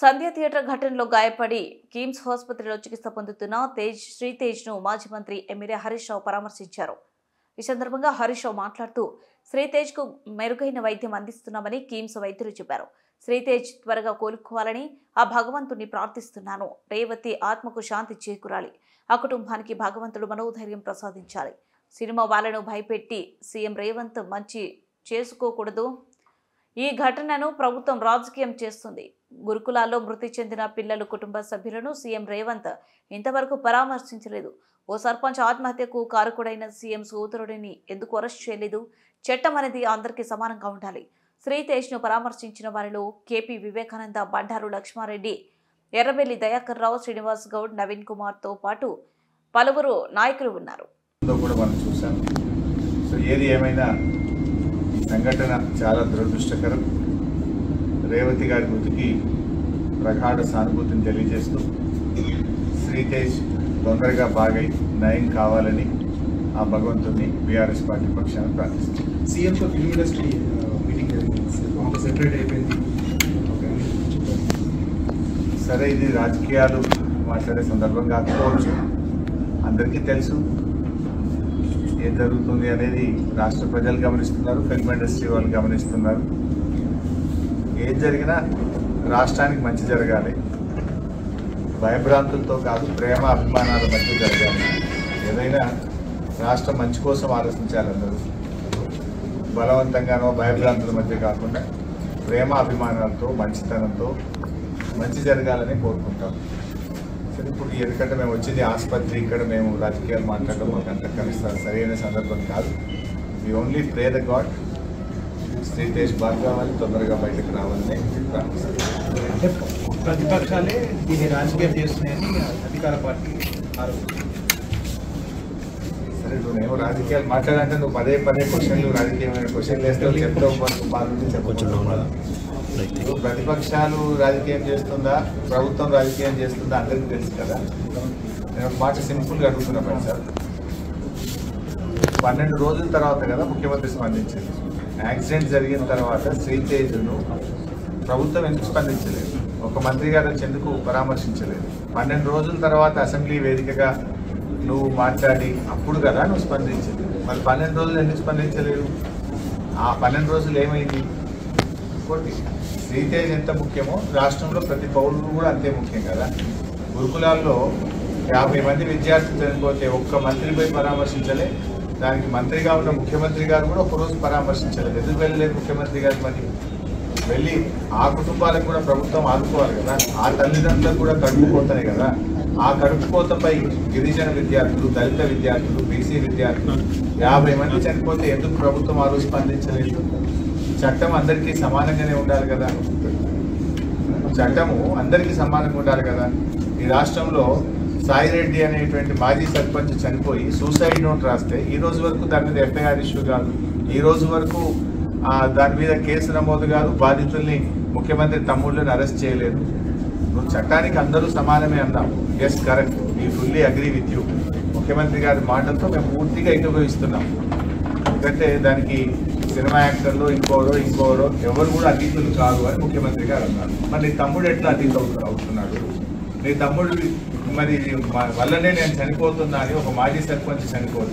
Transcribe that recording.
సంధ్య theatre ఘటనలో గాయపడి కిమ్స్ ఆసుపత్రిలో చికిత్స పొందుతున్న శ్రీతేజ్ను మాజీ మంత్రి ఎమ్మెల్యే హరీష్ రావు పరామర్శించారు. ఈ సందర్భంగా హరీష్ రావు మాట్లాడుతూ శ్రీతేజ్కు మెరుగైన వైద్యం అందిస్తున్నామని కిమ్స్ వైద్యులు చెప్పారు. శ్రీతేజ్ త్వరగా కోలుకోవాలని ఆ భగవంతుణ్ణి ప్రార్థిస్తున్నాను. రేవతి ఆత్మకు శాంతి చేకూరాలి. ఆ కుటుంబానికి భగవంతుడు మనోధైర్యం ప్రసాదించాలి. సినిమా వాళ్ళను భయపెట్టి సీఎం రేవంత్ మంచి చేసుకోకూడదు. ఈ ఘటనను ప్రభుత్వం రాజకీయం చేస్తుంది. గురుకులాల్లో మృతి చెందిన పిల్లలు కుటుంబ సభ్యులను సీఎం రేవంత్ ఇంతవరకు పరామర్శించలేదు. ఓ సర్పంచ్ ఆత్మహత్యకు కారకుడైన సీఎం సోదరుడిని ఎందుకు అరెస్ట్ చేయలేదు? చట్టం అనేది అందరికీ సమానంగా ఉండాలి. శ్రీతేజ్ను పరామర్శించిన వారిలో కేపీ వివేకానంద, బండారు లక్ష్మారెడ్డి, ఎర్రబెల్లి దయాకర్ రావు, శ్రీనివాస్ గౌడ్, నవీన్ కుమార్తో పాటు పలువురు నాయకులు ఉన్నారు. సంఘటన చాలా దురదృష్టకరం. రేవతి గారి మృతికి ప్రగాఢ సానుభూతిని తెలియజేస్తూ శ్రీతేజ్ తొందరగా బాగై నయం కావాలని ఆ భగవంతుని బీఆర్ఎస్ పార్టీ పక్షాన ప్రార్థిస్తుంది. సీఎంతో ఫిల్మ్ ఇండస్ట్రీ మీటింగ్ సెపరేట్ అయిపోయింది. సరే, ఇది రాజకీయాలు మాట్లాడే సందర్భం కాకపోవచ్చు. అందరికీ తెలుసు ఏం జరుగుతుంది అనేది. రాష్ట్ర ప్రజలు గమనిస్తున్నారు, ఫిల్మ్ ఇండస్ట్రీ వాళ్ళు గమనిస్తున్నారు. ఏం జరిగినా రాష్ట్రానికి మంచి జరగాలి, భయభ్రాంతులతో కాదు, ప్రేమ అభిమానాల మధ్య జరగాలి. ఏదైనా రాష్ట్రం మంచి కోసం ఆలోచించాలి. అందరూ బలవంతంగానో భయభ్రాంతుల మధ్య కాకుండా ప్రేమ అభిమానాలతో, మంచితనంతో మంచి జరగాలని కోరుకుంటాం. సరే, ఇప్పుడు ఎందుకంటే మేము వచ్చింది ఆసుపత్రి, ఇక్కడ మేము రాజకీయాలు మాట్లాడడం మాకు అంత కనిస్తారు సరైన సందర్భం కాదు. We only pray the God. Sritej బాగా కావాలి, తొందరగా బయటకు రావాలని ప్రార్థిస్తాను. అంటే ప్రతిపక్షాలే దీన్ని రాజకీయం చేస్తున్నాయని అధికార పార్టీ ఆరోపిస్తుంది. సరే, నువ్వేమో రాజకీయాలు మాట్లాడాలంటే నువ్వు పదే క్వశ్చన్లు, రాజకీయమైన క్వశ్చన్లు వేస్తావు, చెప్తావు, బాగుంది చెప్పకుండా. ప్రతిపక్షాలు రాజకీయం చేస్తుందా, ప్రభుత్వం రాజకీయం చేస్తుందా అందరికీ తెలుసు కదా. నేను ఒక మాట సింపుల్గా అడుగుతున్నా సార్. 12 రోజుల తర్వాత కదా ముఖ్యమంత్రి స్పందించింది. యాక్సిడెంట్ జరిగిన తర్వాత శ్రీతేజ్ను ప్రభుత్వం ఎందుకు స్పందించలేదు? ఒక మంత్రి గారు వచ్చి ఎందుకు పరామర్శించలేదు? 12 రోజుల తర్వాత అసెంబ్లీ వేదికగా నువ్వు మాట్లాడి అప్పుడు కదా నువ్వు స్పందించింది. మరి 12 రోజులు ఎందుకు స్పందించలేదు? ఆ 12 రోజులు ఏమైంది? ఇంకోటి, శ్రీతేజ్ ఎంత ముఖ్యమో రాష్ట్రంలో ప్రతి పౌరుడు కూడా అంతే ముఖ్యం కదా. గురుకులాల్లో 50 మంది విద్యార్థులు చనిపోతే ఒక్క మంత్రిపై పరామర్శించలే. దానికి మంత్రిగా ఉన్న ముఖ్యమంత్రి గారు కూడా ఒకరోజు పరామర్శించలేదు. ఎందుకు వెళ్ళలేదు ముఖ్యమంత్రి గారు? మరి వెళ్ళి ఆ కుటుంబాలకు కూడా ప్రభుత్వం ఆదుకోవాలి కదా. ఆ తల్లిదండ్రులకు కూడా కడుపుకోతనే కదా. ఆ కడుపుకోతపై గిరిజన విద్యార్థులు, దళిత విద్యార్థులు, బీసీ విద్యార్థులు 50 మంది చనిపోతే ఎందుకు ప్రభుత్వం ఆ రోజు స్పందించలేదు? చట్టం అందరికీ సమానంగానే ఉండాలి కదా. చట్టము అందరికీ సమానంగా ఉండాలి కదా. ఈ రాష్ట్రంలో సాయిరెడ్డి అనేటువంటి మాజీ సర్పంచ్ చనిపోయి సూసైడ్ నోట్ రాస్తే ఈ రోజు వరకు దాని మీద ఎఫ్ఐఆర్ ఇష్యూ కాదు. ఈ రోజు వరకు దాని మీద కేసు నమోదు కాదు. బాధితుల్ని ముఖ్యమంత్రి తమ్ముళ్ళని అరెస్ట్ చేయలేదు. నువ్వు చట్టానికి అందరూ సమానమే అన్నావు. Yes, correct, we fully agree with you. ముఖ్యమంత్రి గారి మాటలతో మేము పూర్తిగా ఏకీభవిస్తున్నాం. ఎందుకంటే దానికి సినిమా యాక్టర్లు ఇంకోరో ఎవరు కూడా అతీతులు కాదు అని ముఖ్యమంత్రి గారు అన్నారు. మరి నీ తమ్ముడు ఎట్లా అతీత అవుతున్నాడు? నీ తమ్ముడు మరి వల్లనే నేను చనిపోతున్నా అని ఒక మాజీ సర్పంచ్ చనిపోతుంది.